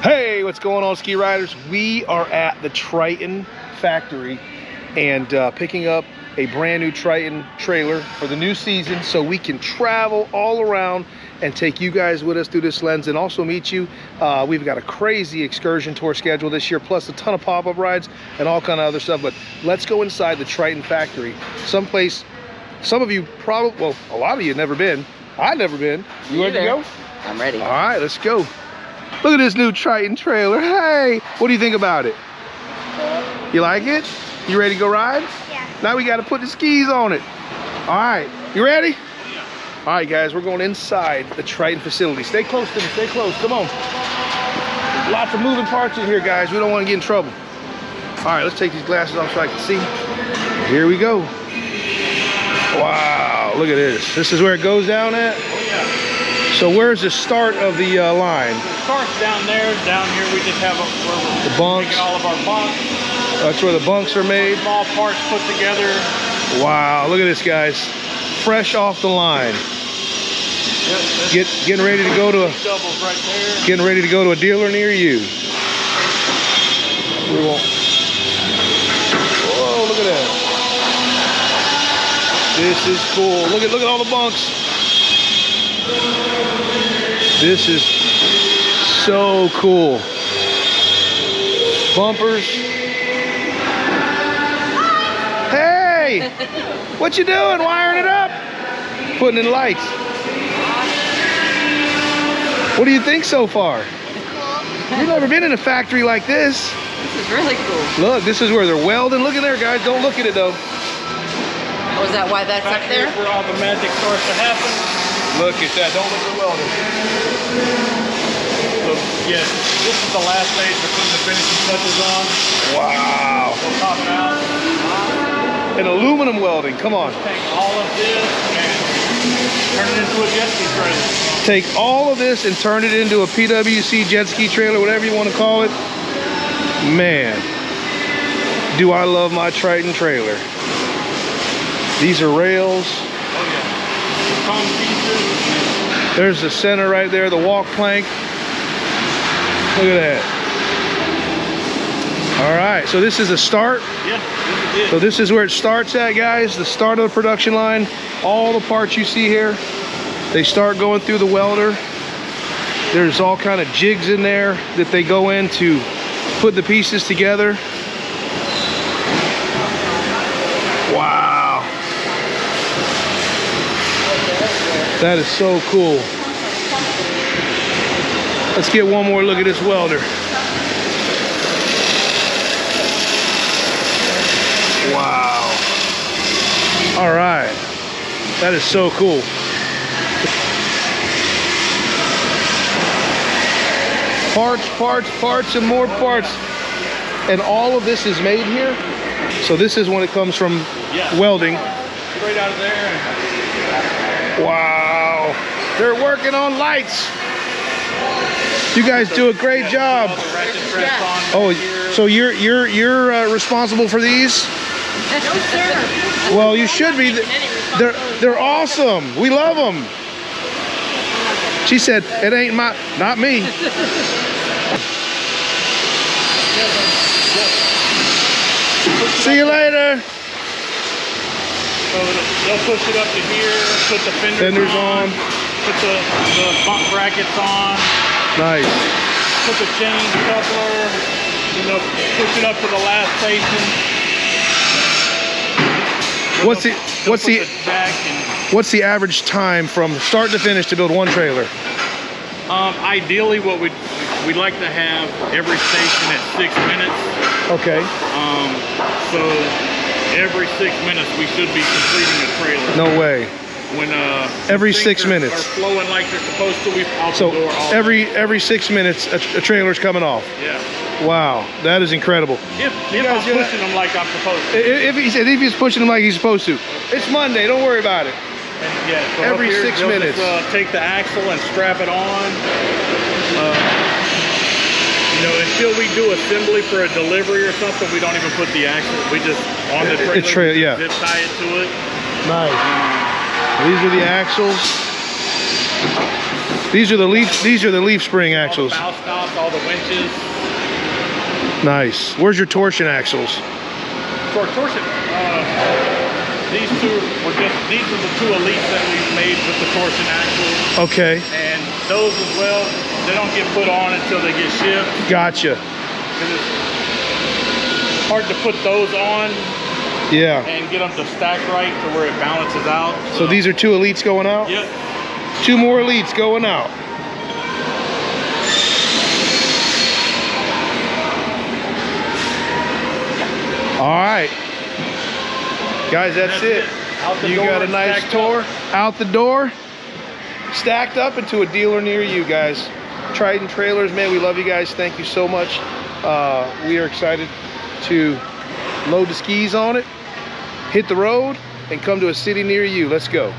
Hey, what's going on, ski riders? We are at the Triton Factory and picking up a brand new Triton trailer for the new season so we can travel all around and take you guys with us through this lens and also meet you. We've got a crazy excursion tour schedule this year, plus a ton of pop-up rides and all kind of other stuff. But let's go inside the Triton Factory, someplace some of you probably, well, a lot of you have never been. I've never been. You ready to go? I'm ready. All right, let's go. Look at this new Triton trailer. Hey, what do you think about it? Cool. You like it? You ready to go ride? Yeah. Now we got to put the skis on it. All right, you ready? Yeah. All right, guys, we're going inside the Triton facility. Stay close to me, stay close, come on. Lots of moving parts in here, guys. We don't want to get in trouble. All right, let's take these glasses off so I can see. Here we go. Wow, look at this. This is where it goes down at? Oh, yeah. So where's the start of the line? It starts down there. Down here we just have The bunks. all of our bunks. That's where the bunks are made. Small parts put together. Wow, look at this, guys. Fresh off the line. Yep, Getting ready to go to a doubles right there. getting ready to go to a dealer near you. We won't. Whoa, look at that. This is cool. Look at all the bunks. This is so cool. Bumpers. Hey! What you doing? Wiring it up? Putting in lights. What do you think so far? Cool. You've never been in a factory like this. This is really cool. Look, this is where they're welding. Look in there, guys. Don't look at it, though. Oh, is that why that's up Right there? here's where all the magic starts to happen. Look at that. Don't look at the welding. So, yeah, this is the last stage of putting the finishing touches on. Wow. We'll top it out. And aluminum welding. Come on. Take all of this and turn it into a jet ski trailer. Take all of this and turn it into a PWC jet ski trailer, whatever you want to call it. Man, do I love my Triton trailer. These are rails. Oh yeah. Cone pieces. There's the center right there, the walk plank. Look at that. All right, so this is a start. Yeah, this is it. So this is where it starts at, guys, the start of the production line. All the parts you see here, they start going through the welder. There's all kind of jigs in there that they go in to put the pieces together. Wow. That is so cool. Let's get one more look at this welder. Wow. All right. That is so cool. Parts, and more parts. And all of this is made here. So this is when it comes from welding. Straight out of there. Wow. They're working on lights. You guys do a great job. Oh, so you're responsible for these? No, sir. Well, you should be. They're awesome. We love them. She said, "It ain't not me." See you later. So they'll push it up to here, put the fenders on, put the bump brackets on. Nice. Put the chain coupler, push it up to the last station. What's the average time from start to finish to build one trailer? Ideally, what we'd like to have every station at 6 minutes. Okay. So every 6 minutes we should be completing a trailer. No way. When every 6 minutes are flowing like they're supposed to, we out so the door all every 6 minutes a trailer's coming off. Yeah. Wow, that is incredible. If I'm pushing them like I'm supposed to. If he's pushing them like he's supposed to. It's Monday, don't worry about it. And yeah, so every here, 6 minutes. Just, take the axle and strap it on. Until we do assembly for a delivery or something, we don't even put the axle. We just on the trailer, zip tie it to it. Nice. These are the axles. These are the leaf spring axles. All the bow stops, all the winches. Nice. Where's your torsion axles? For torsion, these are the two elites that we've made with the torsion axles. Okay. And those as well, they don't get put on until they get shipped. Gotcha. It's hard to put those on. Yeah. And get them to stack right to where it balances out. So these are 2 elites going out? Yep. 2 more elites going out. All right. Guys, that's it. You got a nice tour out the door, stacked up into a dealer near you guys. Triton Trailers, man, we love you guys. Thank you so much. We are excited to load the skis on it, hit the road, and come to a city near you. Let's go.